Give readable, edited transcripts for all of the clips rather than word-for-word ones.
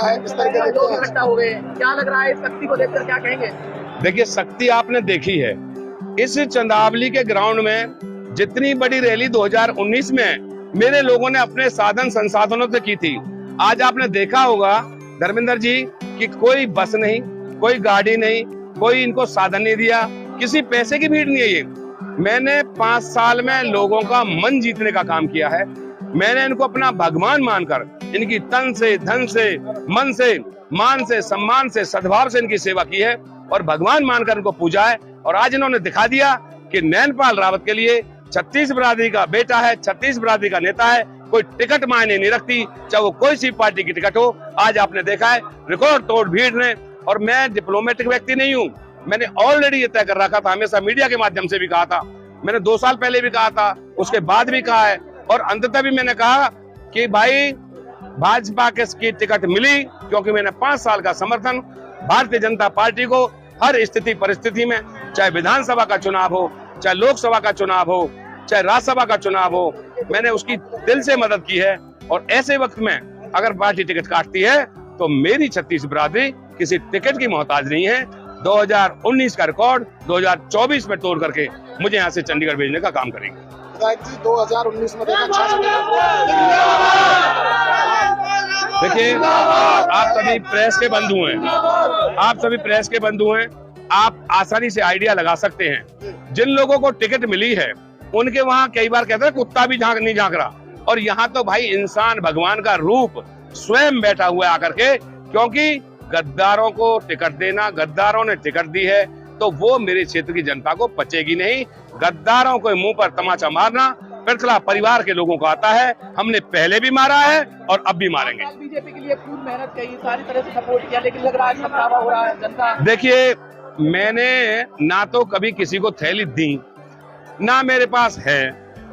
गया है, किस तरीके लोग इकट्ठा हो गए, क्या लग रहा है? इस शक्ति को देखकर क्या कहेंगे? देखिए, शक्ति आपने देखी है इस चंदावली के ग्राउंड में। जितनी बड़ी रैली 2019 में मेरे लोगों ने अपने साधन संसाधनों से की थी, आज आपने देखा होगा धर्मेंद्र जी कि कोई बस नहीं, कोई गाड़ी नहीं, कोई इनको साधन नहीं दिया, किसी पैसे की भीड़ नहीं है। ये मैंने 5 साल में लोगों का मन जीतने का काम किया है। मैंने इनको अपना भगवान मानकर इनकी तन से, धन से, मन से, मान से, सम्मान से, सद्भाव से इनकी सेवा की है और भगवान मानकर इनको पूजा है। और आज इन्होंने दिखा दिया कि नैनपाल रावत के लिए 36 बिरादरी का बेटा है, 36 बिरादरी का नेता है, कोई टिकट मायने नहीं रखती, चाहे वो कोई सी पार्टी की टिकट हो। आज आपने देखा है रिकॉर्ड तोड़ भीड़ ने। और मैं डिप्लोमेटिक व्यक्ति नहीं हूँ, मैंने ऑलरेडी ये तय कर रखा था, हमेशा मीडिया के माध्यम से भी कहा था, मैंने 2 साल पहले भी कहा था, उसके बाद भी कहा है और अंततः भी मैंने कहा कि भाई भाजपा की टिकट मिली, क्योंकि मैंने 5 साल का समर्थन भारतीय जनता पार्टी को हर स्थिति परिस्थिति में, चाहे विधानसभा का चुनाव हो, चाहे लोकसभा का चुनाव हो, चाहे राज्यसभा का चुनाव हो, मैंने उसकी दिल से मदद की है। और ऐसे वक्त में अगर पार्टी टिकट काटती है तो मेरी 36 बिरादरी किसी टिकट की मोहताज नहीं है। 2019 का रिकॉर्ड 2024 में तोड़ करके मुझे यहाँ से चंडीगढ़ भेजने का काम करेंगे। विधायक जी 2019 में देखा देखिए, आप सभी प्रेस के बंधु हैं, आप सभी प्रेस के बंधु हैं, आप आसानी से आइडिया लगा सकते हैं। जिन लोगों को टिकट मिली है उनके वहां कई बार कहते हैं कुत्ता भी नहीं झांक रहा, और यहाँ तो भाई इंसान भगवान का रूप स्वयं बैठा हुआ है आकर के। क्योंकि गद्दारों को टिकट देना, गद्दारों ने टिकट दी है तो वो मेरे क्षेत्र की जनता को पचेगी नहीं। गद्दारों को मुंह पर तमाचा मारना पिरथला परिवार के लोगों को आता है, हमने पहले भी मारा है और अब भी मारेंगे। बीजेपी के लिए पूरी मेहनत की, सारी तरह से सपोर्ट किया, लेकिन लग रहा है पछतावा हो रहा है जनता। देखिए, मैंने ना तो कभी किसी को थैली दी, ना मेरे पास है।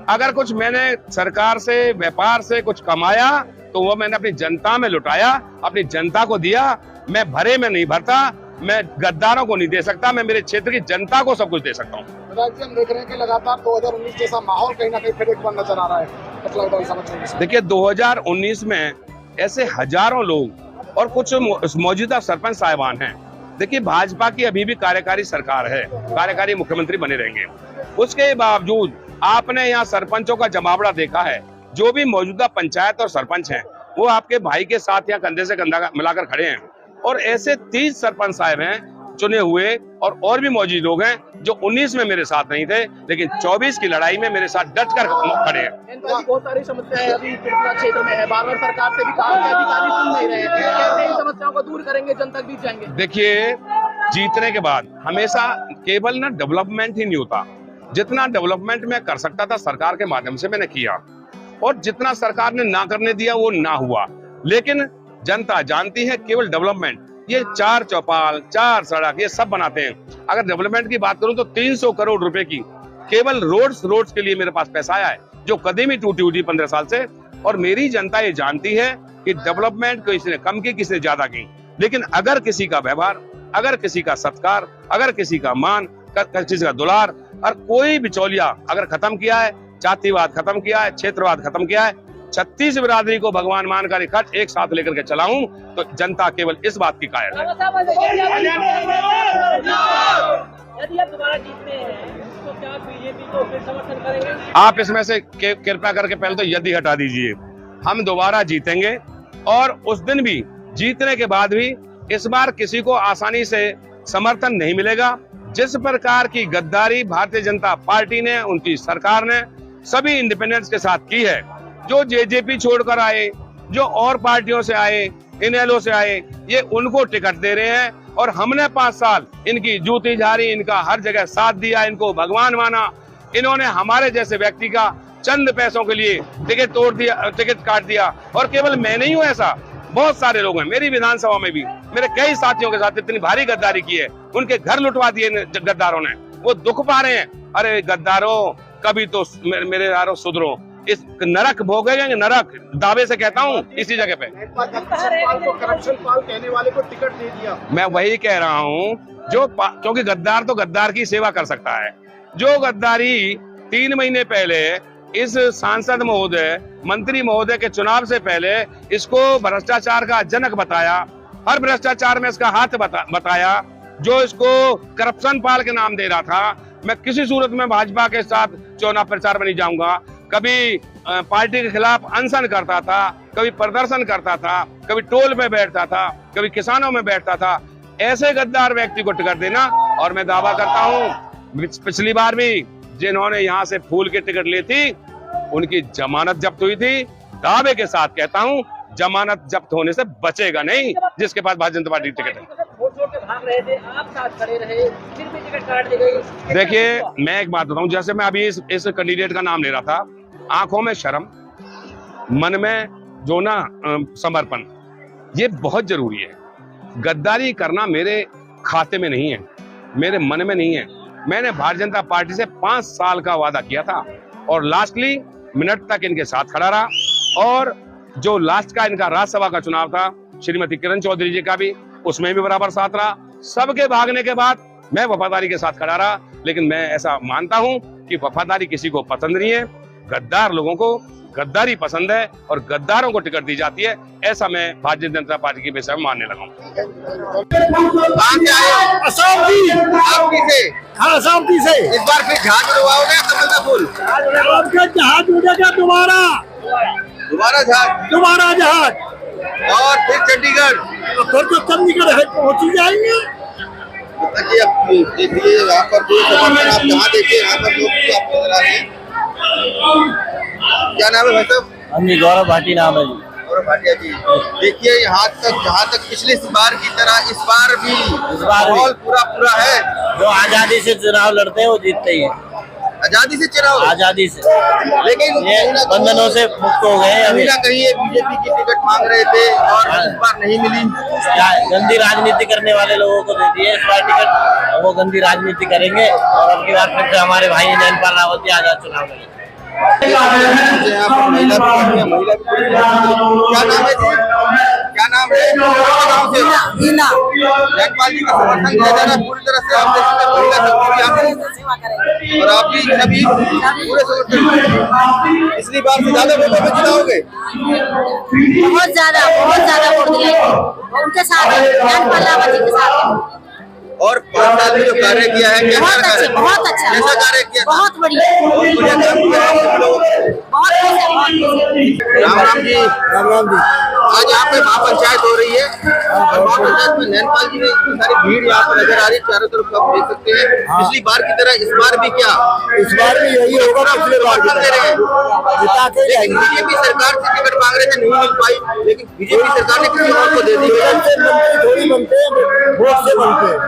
अगर कुछ मैंने सरकार से, व्यापार से कुछ कमाया तो वो मैंने अपनी जनता में लुटाया, अपनी जनता को दिया। मैं भरे में नहीं भरता, मैं गद्दारों को नहीं दे सकता, मैं मेरे क्षेत्र की जनता को सब कुछ दे सकता हूँ। राज्य हम देख रहे हैं कि लगातार 2019 जैसा माहौल कहीं ना कहीं फिर एक बार नजर आ रहा है। देखिए, 2019 में ऐसे हजारों लोग और कुछ मौजूदा सरपंच साहिबान हैं। देखिए, भाजपा की अभी भी कार्यकारी सरकार है, कार्यकारी मुख्यमंत्री बने रहेंगे। उसके बावजूद आपने यहाँ सरपंचों का जमावड़ा देखा है। जो भी मौजूदा पंचायत और सरपंच हैं वो आपके भाई के साथ यहाँ कंधे से कंधा मिलाकर खड़े हैं। और ऐसे 30 सरपंच साहब हैं चुने हुए, और भी मौजूद लोग हैं जो 19 में मेरे साथ नहीं थे, लेकिन 24 की लड़ाई में मेरे साथ डट कर खड़े हैं। बहुत सारी समस्याएं अभी क्षेत्र में है, बार-बार सरकार से भी कहा कि अधिकारी सुन नहीं रहे हैं। कैसे इन समस्याओं को दूर करेंगे, जनता बीत जाएंगे? देखिए, जीतने के बाद हमेशा केवल ना डेवलपमेंट ही नहीं होता। जितना डेवलपमेंट मैं कर सकता था सरकार के माध्यम से मैंने किया, और जितना सरकार ने ना करने दिया वो ना हुआ। लेकिन जनता जानती है केवल डेवलपमेंट, ये 4 चौपाल, 4 सड़क, ये सब बनाते हैं। अगर डेवलपमेंट की बात करूं तो 300 करोड़ रुपए की केवल रोड्स के लिए मेरे पास पैसा आया है, जो कदम ही टूटी हुई 15 साल से। और मेरी जनता ये जानती है कि डेवलपमेंट किसी ने कम की, किसी ने ज्यादा की। लेकिन अगर किसी का व्यवहार, अगर किसी का सत्कार, अगर किसी का मान, किसी का दुलार, और कोई बिचौलिया अगर खत्म किया है, जातिवाद खत्म किया है, क्षेत्रवाद खत्म किया है, 36 बिरादरी को भगवान मानकर इकट्ठ एक साथ लेकर के चलाऊं, तो जनता केवल इस बात की कायल है। यदि आप दोबारा जीतते हैं तो क्या बीजेपी को फिर समर्थन करेंगे? आप इसमें से कृपया करके पहले तो यदि हटा दीजिए। हम दोबारा जीतेंगे, और उस दिन भी, जीतने के बाद भी इस बार किसी को आसानी से समर्थन नहीं मिलेगा। जिस प्रकार की गद्दारी भारतीय जनता पार्टी ने, उनकी सरकार ने सभी इंडिपेंडेंट्स के साथ की है, जो जेजेपी छोड़कर आए, जो और पार्टियों से आए, इनेलो से आए, ये उनको टिकट दे रहे हैं। और हमने 5 साल इनकी जूती झाड़ी, इनका हर जगह साथ दिया, इनको भगवान माना। इन्होंने हमारे जैसे व्यक्ति का चंद पैसों के लिए टिकट तोड़ दिया, टिकट काट दिया। और केवल मैं नहीं हूँ, ऐसा बहुत सारे लोग हैं। मेरी विधानसभा में भी मेरे कई साथियों के साथ इतनी भारी गद्दारी की है, उनके घर लुटवा दिए गद्दारों ने, वो दुख पा रहे हैं। अरे गद्दारों, कभी तो मेरे यारों सुधरो, इस नरक भोगेंगे, नरक दावे से कहता हूँ इसी जगह पे। करप्शन पाल कहने वाले को टिकट दे दिया। मैं वही कह रहा हूँ, क्योंकि गद्दार तो गद्दार की सेवा कर सकता है। जो गद्दारी 3 महीने पहले इस सांसद महोदय, मंत्री महोदय के चुनाव से पहले इसको भ्रष्टाचार का जनक बताया, हर भ्रष्टाचार में इसका हाथ बताया, जो इसको करप्शन पाल के नाम दे रहा था। मैं किसी सूरत में भाजपा के साथ चुनाव प्रचार में नहीं जाऊंगा। कभी पार्टी के खिलाफ अनशन करता था, कभी प्रदर्शन करता था, कभी टोल पे बैठता था, कभी किसानों में बैठता था। ऐसे गद्दार व्यक्ति को टिकट देना, और मैं दावा करता हूं पिछली बार भी जिन्होंने यहां से फूल की टिकट ली थी उनकी जमानत जब्त हुई थी। दावे के साथ कहता हूं जमानत जब्त होने से बचेगा नहीं जिसके पास भारतीय जनता पार्टी की टिकट है। वोट छोड़ के भाग रहे थे, आप साथ खड़े रहे, फिर भी टिकट काट दी गई। देखिए, मैं एक बात बताऊं, जैसे मैं अभी इस कैंडिडेट का नाम ले रहा था, आंखों में शर्म, मन में जो ना समर्पण, ये बहुत जरूरी है। गद्दारी करना मेरे खाते में नहीं है, मेरे मन में नहीं है। मैंने भारतीय जनता पार्टी से 5 साल का वादा किया था और लास्टली मिनट तक इनके साथ खड़ा रहा। और जो लास्ट का इनका राज्यसभा का चुनाव था, श्रीमती किरण चौधरी जी का भी, उसमें भी बराबर साथ रहा। सबके भागने के बाद मैं वफादारी के साथ खड़ा रहा। लेकिन मैं ऐसा मानता हूं कि वफादारी किसी को पसंद नहीं है, गद्दार लोगों को गद्दारी पसंद है और गद्दारों को टिकट दी जाती है। ऐसा मैं भारतीय जनता पार्टी के विषय में मानने लगा हूँ। असामती से इस बार फिर जहाज उड़वाओगे कमल का फूल? आपका जहाज उड़ेगा दोबारा जहाज और फिर चंडीगढ़। फिर तो चंडीगढ़ है पहुंच ही जाएंगे। देखिए, अब देखिए यहाँ पर जो समर्थन आप जहाँ देखिए यहाँ पर लोग भी आपको नजर आ रहे हैं। क्या नाम है भाई साहब? हाँ जी, गौरव भाटी नाम है जी। गौरव भाटिया जी, देखिए यहाँ तक जहाँ तक पिछली बार की तरह इस बार भी माहौल पूरा है। जो आजादी से चुनाव लड़ते हैं वो जीतते ही हैं। आजादी से चुनाव, आजादी से, लेकिन ये बंधनों से मुक्त हो गए। कहीं ना कहीं ये बीजेपी की टिकट मांग रहे थे और इस बार नहीं मिली। गंदी राजनीति करने वाले लोगों को दे दिए इस बार टिकट, वो गंदी राजनीति करेंगे और अब की बार फिर से हमारे भाई नैनपाल रावत जी आजाद चुनाव लड़ेंगे। यहाँ पर महिला भी, क्या नाम है जी? क्या नाम है? नैनपाल जी का समर्थन किया जा रहा है पूरी तरह से। आप देख सकते हैं महिला शक्ति भी और आप भी सभी पूरे समर्थन। पिछली बार से ज्यादा वोटों में जिताओगे? बहुत ज्यादा वोट दिलाएंगे उनके साथ, नैनपाल रावत जी के साथ। और 5 साल में जो कार्य किया है, बहुत अच्छा, कैसा कार्य किया? बहुत बढ़िया काम किया है लोगों ने। बहुत खुश। राम राम जी। आज यहाँ पे महापंचायत हो रही है और महापंचायत में नैनपाल जी ने इतनी सारी भीड़ यहाँ पर नजर आ रही है, चारों तरफ आप देख सकते हैं। पिछली बार की तरह इस बार भी क्या? इस बार भी यही होगा, पिछले बार दे रहे हैं। लेकिन बीजेपी सरकार से टिकट मांग रहे थे, नहीं मिल पाई, लेकिन बीजेपी सरकार ने किसी और को दे दी। थोड़ी बनते हैं, वोट से बनते हैं।